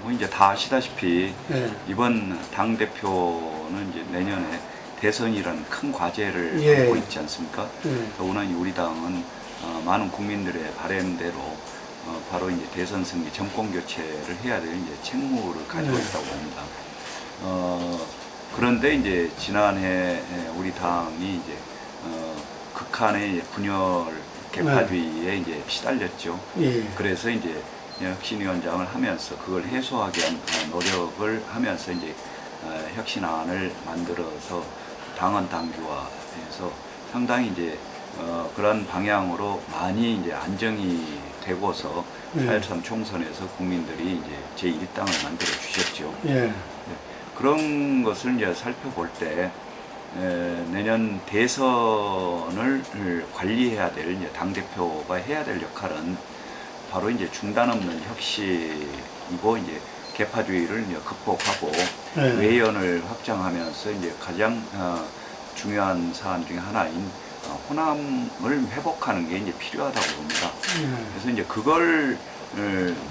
뭐 이제 다 아시다시피 예. 이번 당 대표는 이제 내년에 대선이라는 큰 과제를 예. 안고 있지 않습니까? 예. 더구나 우리 당은 많은 국민들의 바람대로 바로 이제 대선 승리, 정권 교체를 해야 될 이제 책무를 가지고 예. 있다고 봅니다. 그런데 이제 지난해 우리 당이 이제 극한의 분열 개파주의에 이제 시달렸죠. 예. 그래서 이제 혁신위원장을 하면서 그걸 해소하기 위한 노력을 하면서 이제 혁신안을 만들어서 당원 당규화해서 상당히 이제 그런 방향으로 많이 이제 안정이 되고서 4.13 총선에서 국민들이 이제 제1당을 만들어 주셨죠. 예. 그런 것을 이제 살펴볼 때 내년 대선을 관리해야 될 이제 당 대표가 해야 될 역할은 바로 이제 중단 없는 혁신이고 이제 개파주의를 이제 극복하고 외연을 확장하면서 이제 가장 중요한 사안 중에 하나인 호남을 회복하는 게 이제 필요하다고 봅니다. 그래서 이제 그걸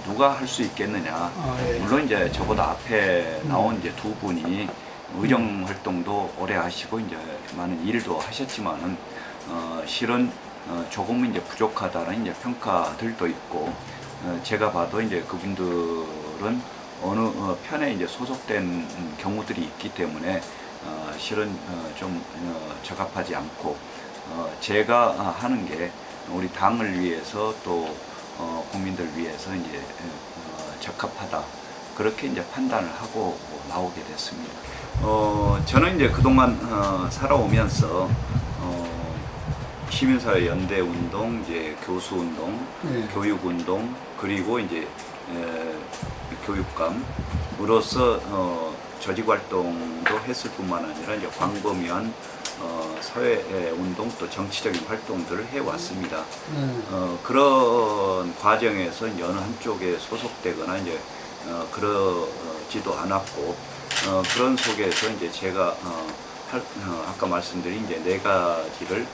누가 할 수 있겠느냐. 예. 물론 이제 저보다 앞에 나온 이제 두 분이 의정 활동도 오래 하시고 이제 많은 일도 하셨지만은 실은 조금 이제 부족하다는 이제 평가들도 있고 제가 봐도 이제 그분들은 어느 편에 이제 소속된 경우들이 있기 때문에 실은 좀 적합하지 않고 제가 하는 게 우리 당을 위해서 또 국민들 위해서 이제 적합하다 그렇게 이제 판단을 하고 나오게 됐습니다. 저는 이제 그동안 살아오면서 시민사회 연대 운동, 이제 교수 운동, 교육 운동 그리고 이제 교육감으로서 조직 활동도 했을 뿐만 아니라 이제 광범위한 사회 운동 또 정치적인 활동들을 해왔습니다. 그런 과정에서 이제 어느 한쪽에 소속되거나 이제 그러지도 않았고 그런 속에서 이제 제가 아까 말씀드린 이제 네 가지를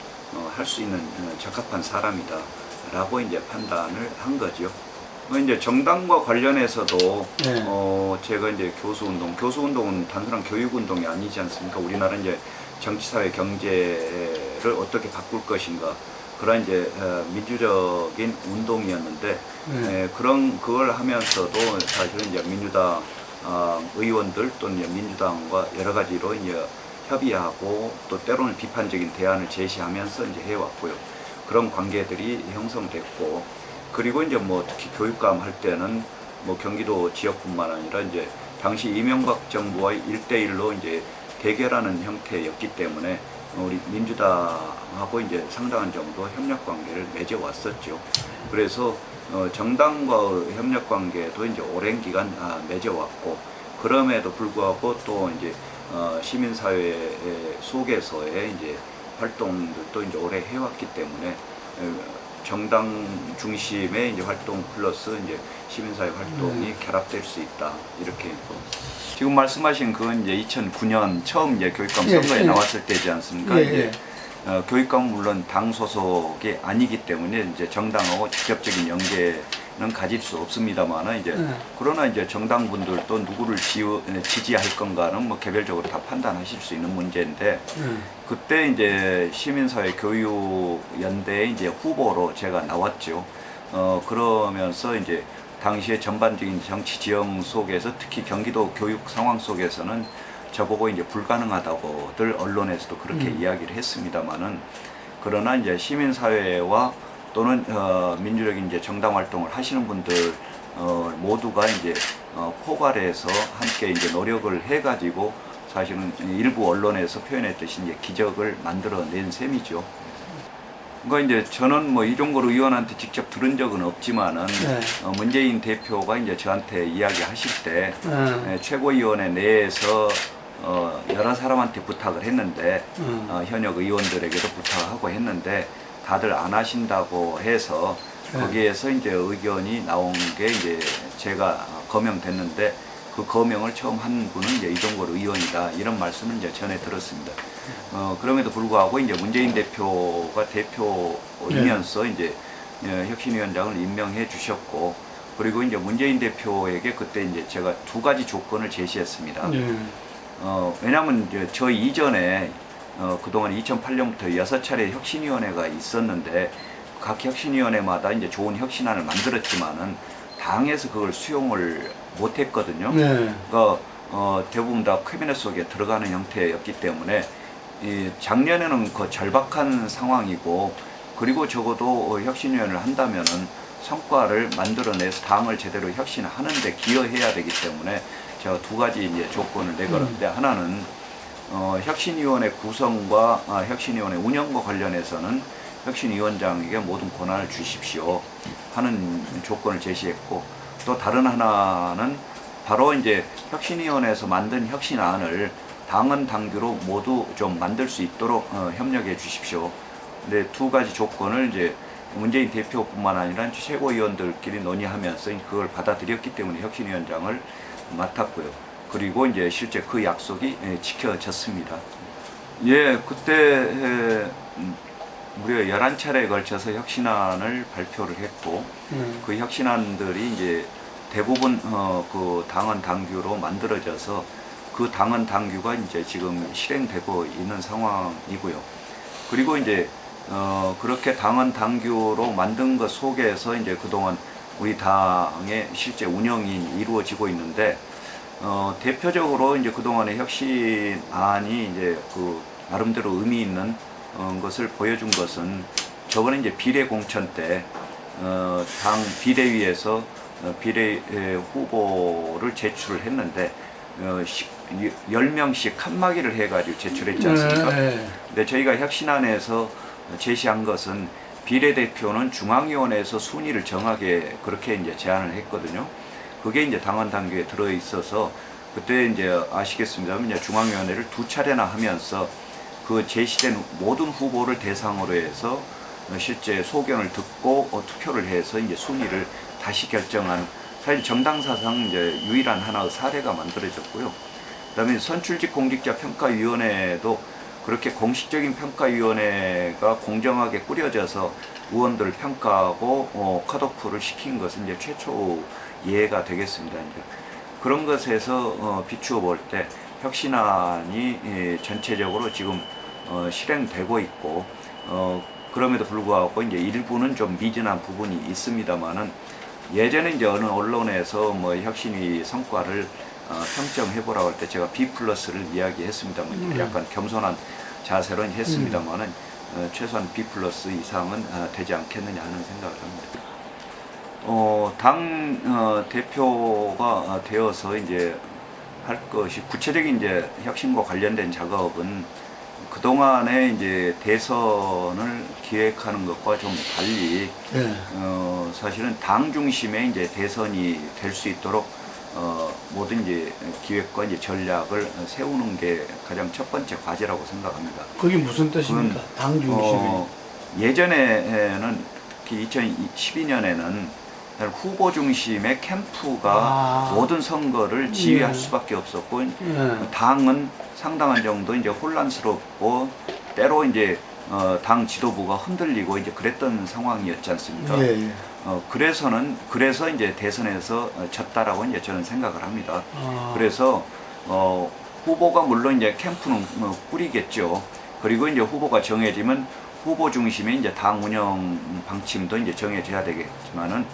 할 수 있는 적합한 사람이다라고 이제 판단을 한 거죠. 이제 정당과 관련해서도 제가 이제 교수운동은 단순한 교육운동이 아니지 않습니까? 우리나라 이제 정치사회 경제를 어떻게 바꿀 것인가 그런 이제 민주적인 운동이었는데 그걸 하면서도 사실은 이제 민주당 의원들 또는 이제 민주당과 여러 가지로 이제 협의하고 또 때로는 비판적인 대안을 제시하면서 이제 해왔고요. 그런 관계들이 형성됐고 그리고 이제 뭐 특히 교육감 할 때는 뭐 경기도 지역뿐만 아니라 이제 당시 이명박 정부와의 1대1로 이제 대결하는 형태였기 때문에 우리 민주당하고 이제 상당한 정도 협력 관계를 맺어왔었죠. 그래서 정당과의 협력 관계도 이제 오랜 기간 맺어왔고 그럼에도 불구하고 또 이제 시민사회 속에서의 이제 활동들도 이제 오래 해왔기 때문에 정당 중심의 이제 활동 플러스 이제 시민사회 활동이 결합될 수 있다 이렇게 지금 말씀하신 그건 이제 2009년 처음 이제 교육감 선거에 나왔을 때지 않습니까? 이제 교육감은 물론 당 소속이 아니기 때문에 이제 정당하고 직접적인 연계는 가질 수 없습니다만은 이제 그러나 이제 정당 분들도 누구를 지지할 건가는 뭐 개별적으로 다 판단하실 수 있는 문제인데 그때 이제 시민사회 교육연대의 이제 후보로 제가 나왔죠. 그러면서 이제 당시에 전반적인 정치 지형 속에서 특히 경기도 교육 상황 속에서는 저보고 이제 불가능하다고들 언론에서도 그렇게 이야기를 했습니다만은 그러나 이제 시민사회와 또는 민주적인 이제 정당 활동을 하시는 분들 모두가 이제 포괄해서 함께 이제 노력을 해가지고 사실은 일부 언론에서 표현했듯이 이제 기적을 만들어낸 셈이죠. 그러니까 이제 저는 뭐 이종걸 의원한테 직접 들은 적은 없지만은 문재인 대표가 이제 저한테 이야기하실 때 최고위원회 내에서 여러 사람한테 부탁을 했는데 현역 의원들에게도 부탁하고 했는데 다들 안 하신다고 해서 거기에서 이제 의견이 나온 게 이제 제가 거명됐는데 그 거명을 처음 한 분은 이제 이종걸 의원이다 이런 말씀을 이제 전해 들었습니다. 그럼에도 불구하고 이제 문재인 대표가 대표이면서 이제 혁신위원장을 임명해 주셨고 그리고 이제 문재인 대표에게 그때 이제 제가 두 가지 조건을 제시했습니다. 왜냐하면 이제 저 이전에 그동안 2008년부터 6차례 혁신위원회가 있었는데 각 혁신위원회마다 이제 좋은 혁신안을 만들었지만은 당에서 그걸 수용을 못했거든요. 그러니까 대부분 다 캐비넷 속에 들어가는 형태였기 때문에 작년에는 그 절박한 상황이고, 그리고 적어도 혁신위원회를 한다면은 성과를 만들어내서 당을 제대로 혁신하는데 기여해야 되기 때문에 제가 두 가지 이제 조건을 내걸었는데, 하나는 혁신위원회 구성과 혁신위원회 운영과 관련해서는 혁신위원장에게 모든 권한을 주십시오 하는 조건을 제시했고, 또 다른 하나는 바로 이제 혁신위원회에서 만든 혁신안을 당헌 당규로 모두 좀 만들 수 있도록 협력해 주십시오. 근데 두 가지 조건을 이제 문재인 대표뿐만 아니라 최고위원들끼리 논의하면서 그걸 받아들였기 때문에 혁신위원장을 맡았고요. 그리고 이제 실제 그 약속이 지켜졌습니다. 예, 그때 무려 11차례에 걸쳐서 혁신안을 발표를 했고, 그 혁신안들이 이제 대부분 그 당헌 당규로 만들어져서 그 당헌 당규가 이제 지금 실행되고 있는 상황이고요. 그리고 이제 그렇게 당헌 당규로 만든 것 속에서 이제 그동안 우리 당의 실제 운영이 이루어지고 있는데, 대표적으로 이제 그동안의 혁신안이 이제 그 나름대로 의미 있는 것을 보여준 것은, 저번에 이제 비례 공천 때 당 비대위에서 비례 후보를 제출을 했는데 10명씩 칸막이를 해가지고 제출했지 않습니까? 근데 저희가 혁신안에서 제시한 것은 비례대표는 중앙위원회에서 순위를 정하게 그렇게 이제 제안을 했거든요. 그게 이제 당헌 당규에 들어 있어서 그때 이제 아시겠습니다만 이제 중앙위원회를 2차례나 하면서 그 제시된 모든 후보를 대상으로 해서 실제 소견을 듣고 투표를 해서 이제 순위를 다시 결정한, 사실 정당 사상 이제 유일한 하나의 사례가 만들어졌고요. 그다음에 선출직 공직자 평가위원회도 그렇게 공식적인 평가위원회가 공정하게 꾸려져서 의원들을 평가하고 컷오프를 시킨 것은 이제 최초 예가 되겠습니다. 이제 그런 것에서 비추어 볼 때 혁신안이 전체적으로 지금 실행되고 있고, 그럼에도 불구하고 이제 일부는 좀 미진한 부분이 있습니다만은, 예전에 이제 어느 언론에서 뭐 혁신위 성과를 평점해보라고 할 때 제가 B+를 이야기했습니다만, 약간 겸손한 자세로 했습니다만은 최소한 B+ 이상은 되지 않겠느냐 하는 생각을 합니다. 당 대표가 되어서 이제 할 것이 구체적인 이제 혁신과 관련된 작업은 그동안에 이제 대선을 기획하는 것과 좀 달리 사실은 당 중심의 이제 대선이 될 수 있도록 모든 이제 기획과 이제 전략을 세우는 게 가장 첫 번째 과제라고 생각합니다. 그게 무슨 뜻입니까? 당 중심의. 예전에는 2012년에는 후보 중심의 캠프가 모든 선거를 지휘할 수밖에 없었고, 당은 상당한 정도 이제 혼란스럽고 때로 이제 당 지도부가 흔들리고 이제 그랬던 상황이었지 않습니까? 그래서 이제 대선에서 졌다라고 이제 저는 생각을 합니다. 그래서 후보가 물론 이제 캠프는 꾸리겠죠. 그리고 이제 후보가 정해지면 후보 중심의 이제 당 운영 방침도 이제 정해져야 되겠지만은,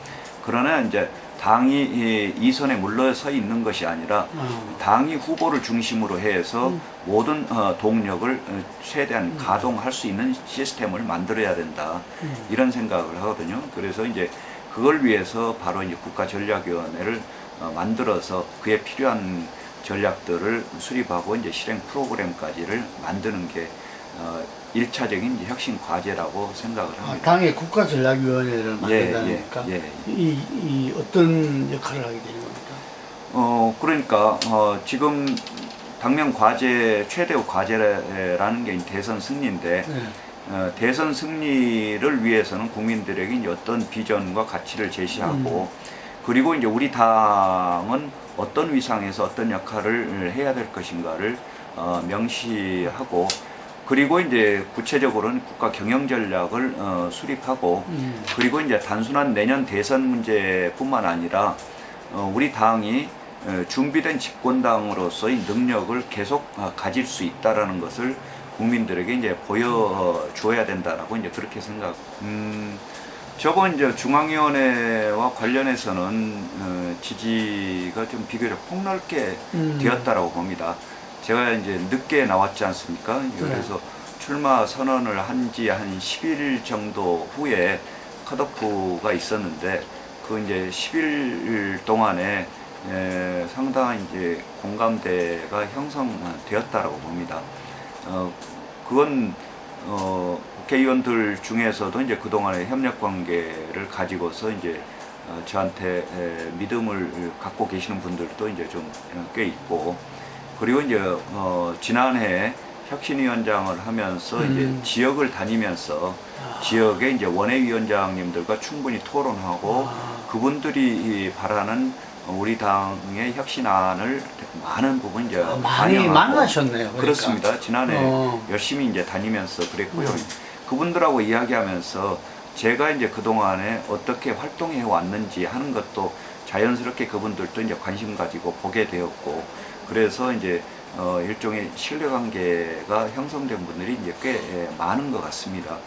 그러나 이제 당이 이 선에 물러서 있는 것이 아니라 당이 후보를 중심으로 해서 모든 동력을 최대한 가동할 수 있는 시스템을 만들어야 된다, 이런 생각을 하거든요. 그래서 이제 그걸 위해서 바로 이제 국가전략위원회를 만들어서 그에 필요한 전략들을 수립하고 이제 실행 프로그램까지를 만드는 게 1차적인 혁신 과제라고 생각을 합니다. 당의 국가전략위원회를 만든다니까 이 어떤 역할을 하게 되는 겁니까? 그러니까 지금 당면 과제 최대 과제라는 게 대선 승리인데, 대선 승리를 위해서는 국민들에게 이제 어떤 비전과 가치를 제시하고, 그리고 이제 우리 당은 어떤 위상에서 어떤 역할을 해야 될 것인가를 명시하고, 그리고 이제 구체적으로는 국가 경영 전략을 수립하고 그리고 이제 단순한 내년 대선 문제뿐만 아니라 우리 당이 준비된 집권당으로서의 능력을 계속 가질 수 있다라는 것을 국민들에게 이제 보여줘야 된다라고 이제 그렇게 생각. 저번 이제 중앙위원회와 관련해서는 지지가 좀 비교적 폭넓게 되었다라고 봅니다. 제가 이제 늦게 나왔지 않습니까? 그래서 출마 선언을 한 지 한 10일 정도 후에 컷오프가 있었는데 그 이제 10일 동안에 상당한 이제 공감대가 형성되었다라고 봅니다. 그건 국회의원들 중에서도 이제 그동안의 협력 관계를 가지고서 이제 저한테 믿음을 갖고 계시는 분들도 이제 좀 꽤 있고, 그리고 이제 지난해 혁신위원장을 하면서 이제 지역을 다니면서 지역의 이제 원외위원장님들과 충분히 토론하고 그분들이 바라는 우리 당의 혁신안을 많은 부분 이제 많이 반영하고. 만나셨네요. 그러니까. 그렇습니다. 지난해 열심히 이제 다니면서 그랬고요. 그분들하고 이야기하면서 제가 이제 그동안에 어떻게 활동해 왔는지 하는 것도 자연스럽게 그분들도 이제 관심 가지고 보게 되었고, 그래서 이제 일종의 신뢰관계가 형성된 분들이 이제 꽤 많은 것 같습니다.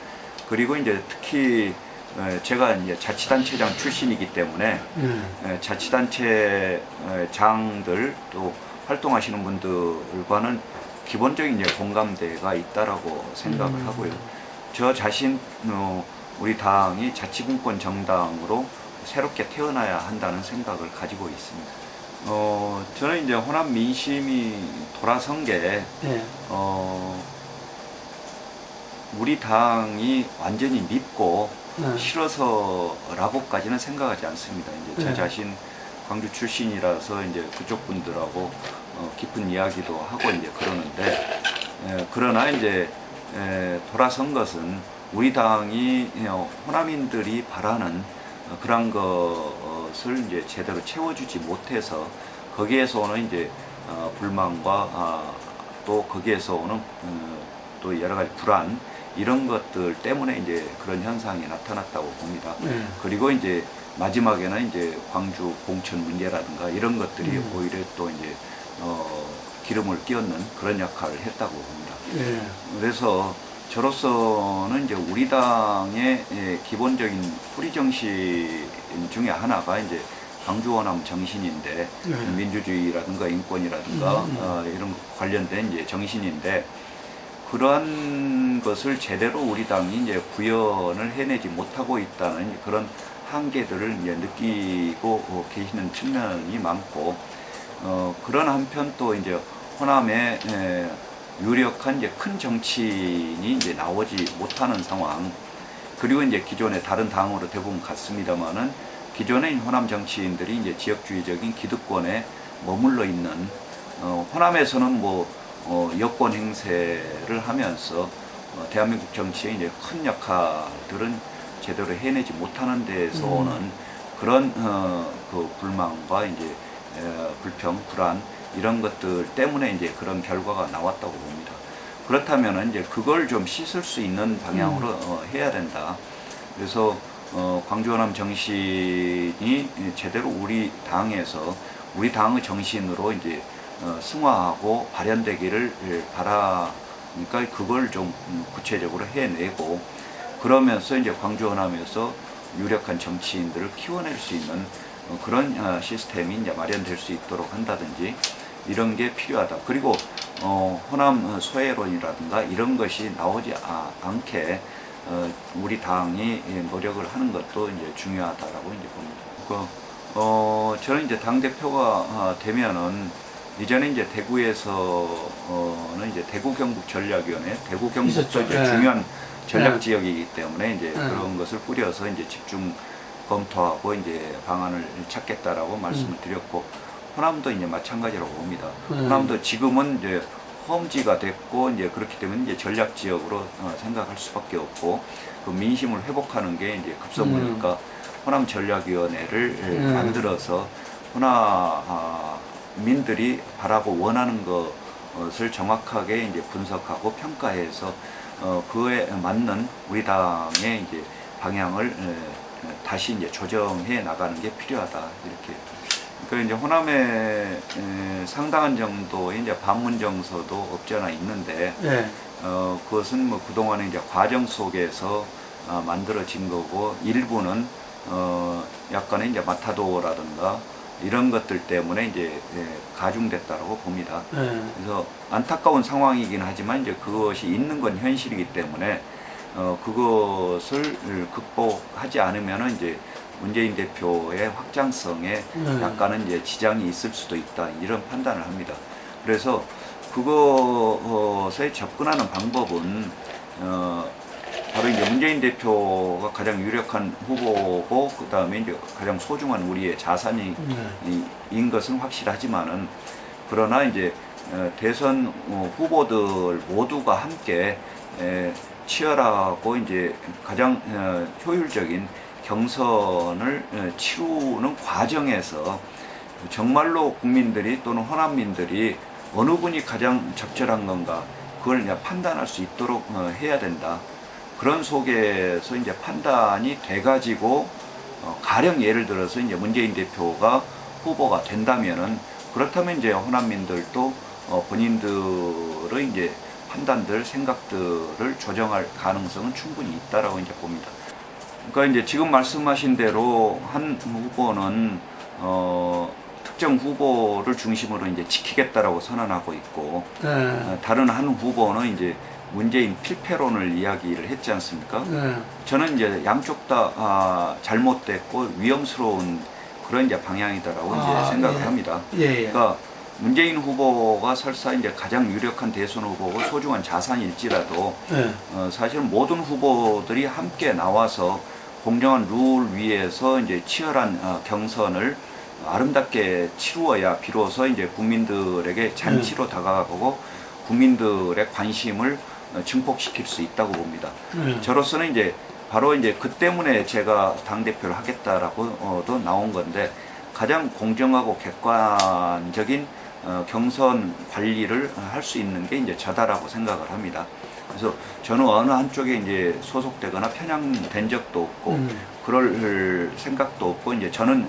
그리고 이제 특히 제가 이제 자치단체장 출신이기 때문에 자치단체장들 또 활동하시는 분들과는 기본적인 이제 공감대가 있다라고 생각을 하고요. 저 자신 우리 당이 자치분권 정당으로 새롭게 태어나야 한다는 생각을 가지고 있습니다. 저는 이제 호남 민심이 돌아선 게 우리 당이 완전히 믿고 싫어서라고까지는 생각하지 않습니다. 이제 저 자신 광주 출신이라서 이제 그쪽 분들하고 깊은 이야기도 하고 이제 그러는데, 그러나 이제 돌아선 것은 우리 당이 호남인들이 바라는 그런 것을 이제 제대로 채워주지 못해서 거기에서 오는 이제 불만과 또 거기에서 오는 또 여러 가지 불안, 이런 것들 때문에 이제 그런 현상이 나타났다고 봅니다. 그리고 이제 마지막에는 이제 광주 공천 문제라든가 이런 것들이 오히려 또 이제 기름을 끼얹는 그런 역할을 했다고 봅니다. 그래서 저로서는 이제 우리 당의 기본적인 뿌리 정신 중에 하나가 이제 광주 호남 정신인데, 민주주의라든가 인권이라든가 이런 관련된 이제 정신인데, 그러한 것을 제대로 우리 당이 이제 구현을 해내지 못하고 있다는 그런 한계들을 이제 느끼고 계시는 측면이 많고, 그런 한편 또 이제 호남에 유력한 이제 큰 정치인이 이제 나오지 못하는 상황, 그리고 이제 기존의 다른 당으로 대부분 갔습니다만은 기존의 호남 정치인들이 이제 지역주의적인 기득권에 머물러 있는, 호남에서는 뭐 여권 행세를 하면서 대한민국 정치의 이제 큰 역할들은 제대로 해내지 못하는 데서 오는 그런 그 불만과 이제 불평, 불안, 이런 것들 때문에 이제 그런 결과가 나왔다고 봅니다. 그렇다면 이제 그걸 좀 씻을 수 있는 방향으로 해야 된다. 그래서 광주 호남 정신이 제대로 우리 당에서 우리 당의 정신으로 이제 승화하고 발현되기를 바라니까 그걸 좀 구체적으로 해내고, 그러면서 이제 광주 호남에서 유력한 정치인들을 키워낼 수 있는 그런 시스템이 이제 마련될 수 있도록 한다든지 이런 게 필요하다. 그리고 호남 소외론이라든가 이런 것이 나오지 않게 우리 당이 노력을 하는 것도 이제 중요하다라고 이제 봅니다. 저는 이제 당 대표가 되면은 이전에 이제 대구에서는 이제 대구 경북 전략위원회, 대구 경북도 이제 중요한 전략 지역이기 때문에 이제 그런 것을 꾸려서 이제 집중 검토하고 이제 방안을 찾겠다라고 말씀을 드렸고, 호남도 이제 마찬가지라고 봅니다. 호남도 지금은 이제 험지가 됐고 이제 그렇기 때문에 이제 전략 지역으로 생각할 수밖에 없고, 그 민심을 회복하는 게 이제 급선무니까 호남 전략위원회를 만들어서 호남민들이 바라고 원하는 것을 정확하게 이제 분석하고 평가해서 그에 맞는 우리 당의 이제 방향을 다시 이제 조정해 나가는 게 필요하다 이렇게. 그러니까 이제 호남에 상당한 정도의 이제 반문 정서도 없지 않아 있는데 네. 그것은 뭐 그동안의 이제 과정 속에서 만들어진 거고 일부는 약간의 이제 마타도라든가 이런 것들 때문에 이제 가중됐다라고 봅니다. 그래서 안타까운 상황이긴 하지만 이제 그것이 있는 건 현실이기 때문에 그것을 극복하지 않으면은 이제 문재인 대표의 확장성에 약간은 이제 지장이 있을 수도 있다 이런 판단을 합니다. 그래서 그것에 접근하는 방법은 바로 이제 문재인 대표가 가장 유력한 후보고 그 다음에 이제 가장 소중한 우리의 자산인 것은 확실하지만은 그러나 이제 대선 후보들 모두가 함께 치열하고 이제 가장 효율적인 경선을 치르는 과정에서 정말로 국민들이 또는 호남민들이 어느 분이 가장 적절한 건가 그걸 이제 판단할 수 있도록 해야 된다. 그런 속에서 이제 판단이 돼가지고 가령 예를 들어서 이제 문재인 대표가 후보가 된다면은 그렇다면 이제 호남민들도 본인들의 이제 판단들, 생각들을 조정할 가능성은 충분히 있다라고 이제 봅니다. 그러니까 이제 지금 말씀하신 대로 한 후보는 특정 후보를 중심으로 이제 지키겠다라고 선언하고 있고 다른 한 후보는 이제 문재인 필패론을 이야기를 했지 않습니까? 저는 이제 양쪽 다 잘못됐고 위험스러운 그런 이제 방향이다라고 이제 생각을 합니다. 그러니까 문재인 후보가 설사 이제 가장 유력한 대선 후보고 소중한 자산일지라도 사실 모든 후보들이 함께 나와서 공정한 룰 위에서 이제 치열한 경선을 아름답게 치루어야 비로소 이제 국민들에게 잔치로 다가가고 국민들의 관심을 증폭시킬 수 있다고 봅니다. 저로서는 이제 바로 이제 그 때문에 제가 당대표를 하겠다라고도 나온 건데 가장 공정하고 객관적인 경선 관리를 할 수 있는 게 이제 저다라고 생각을 합니다. 그래서 저는 어느 한쪽에 이제 소속되거나 편향된 적도 없고 그럴 생각도 없고 이제 저는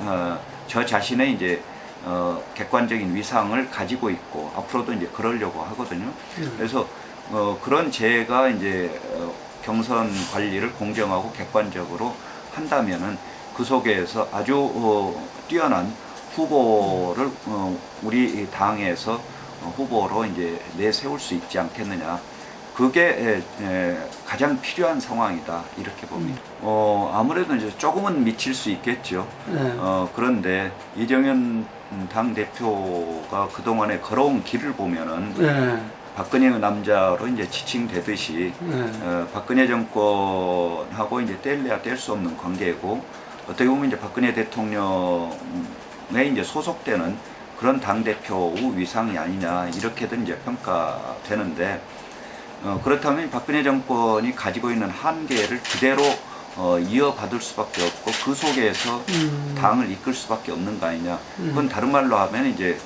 저 자신의 이제 객관적인 위상을 가지고 있고 앞으로도 이제 그러려고 하거든요. 그래서 그런 제가 이제 경선 관리를 공정하고 객관적으로 한다면은 그 속에서 아주 뛰어난 후보를 우리 당에서 후보로 이제 내세울 수 있지 않겠느냐. 그게 가장 필요한 상황이다 이렇게 봅니다. 아무래도 이제 조금은 미칠 수 있겠죠. 그런데 이정현 당 대표가 그 동안에 걸어온 길을 보면은 박근혜의 남자로 이제 지칭되듯이 박근혜 정권하고 이제 뗄래야 뗄 수 없는 관계고 어떻게 보면 이제 박근혜 대통령에 이제 소속되는 그런 당 대표의 위상이 아니냐 이렇게든 이제 평가되는데. 그렇다면 박근혜 정권이 가지고 있는 한계를 그대로 이어받을 수밖에 없고 그 속에서 당을 이끌 수밖에 없는 거 아니냐. 그건 다른 말로 하면 이제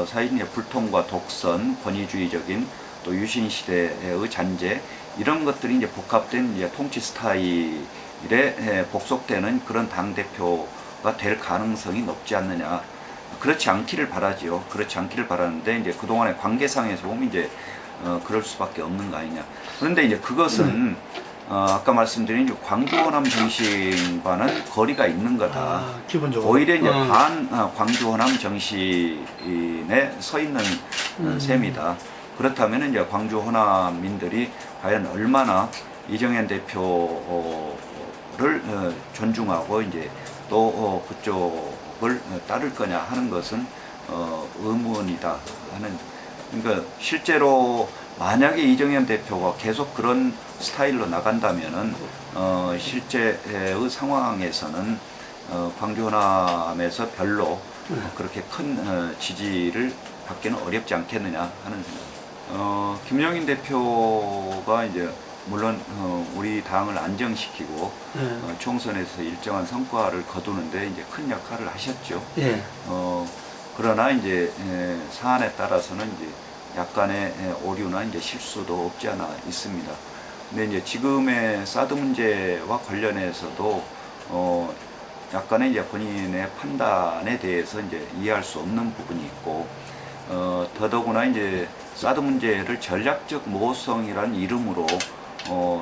사실 이제 불통과 독선, 권위주의적인 또 유신 시대의 잔재 이런 것들이 이제 복합된 이제 통치 스타일에 복속되는 그런 당 대표가 될 가능성이 높지 않느냐. 그렇지 않기를 바라지요. 그렇지 않기를 바라는데 이제 그 동안의 관계상에서 보면 이제 그럴 수밖에 없는 거 아니냐. 그런데 이제 그것은 아까 말씀드린 광주 호남 정신과는 거리가 있는 거다. 기본적으로. 오히려 이제 반 광주 호남 정신에 서 있는 셈이다. 그렇다면 이제 광주 호남민들이 과연 얼마나 이정현 대표를 존중하고 이제 또 그쪽을 따를 거냐 하는 것은 의문이다 하는. 그러니까 실제로 만약에 이정현 대표가 계속 그런 스타일로 나간다면은 실제의 상황에서는 광주 호남에서 별로 그렇게 큰 지지를 받기는 어렵지 않겠느냐 하는 생각. 김용인 대표가 이제 물론 우리 당을 안정시키고 총선에서 일정한 성과를 거두는데 이제 큰 역할을 하셨죠. 그러나 이제 사안에 따라서는 이제 약간의 오류나 이제 실수도 없지 않아 있습니다. 근데 이제 지금의 사드 문제와 관련해서도 약간의 이제 본인의 판단에 대해서 이제 이해할 수 없는 부분이 있고, 더더구나 이제 사드 문제를 전략적 모성이라는 이름으로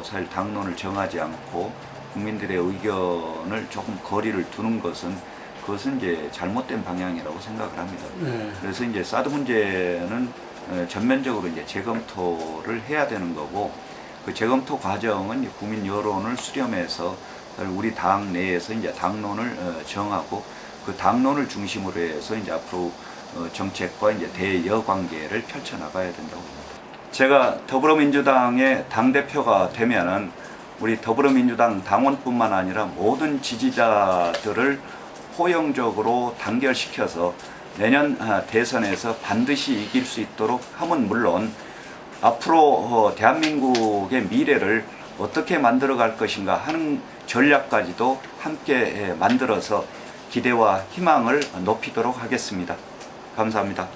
사실 당론을 정하지 않고 국민들의 의견을 조금 거리를 두는 그것은 이제 잘못된 방향이라고 생각을 합니다. 그래서 이제 사드 문제는 전면적으로 이제 재검토를 해야 되는 거고, 그 재검토 과정은 국민 여론을 수렴해서 우리 당 내에서 이제 당론을 정하고, 그 당론을 중심으로 해서 이제 앞으로 정책과 이제 대여 관계를 펼쳐 나가야 된다고 봅니다. 제가 더불어민주당의 당대표가 되면은 우리 더불어민주당 당원뿐만 아니라 모든 지지자들을 호영적으로 단결시켜서 내년 대선에서 반드시 이길 수 있도록 함은 물론, 앞으로 대한민국의 미래를 어떻게 만들어갈 것인가 하는 전략까지도 함께 만들어서 기대와 희망을 높이도록 하겠습니다. 감사합니다.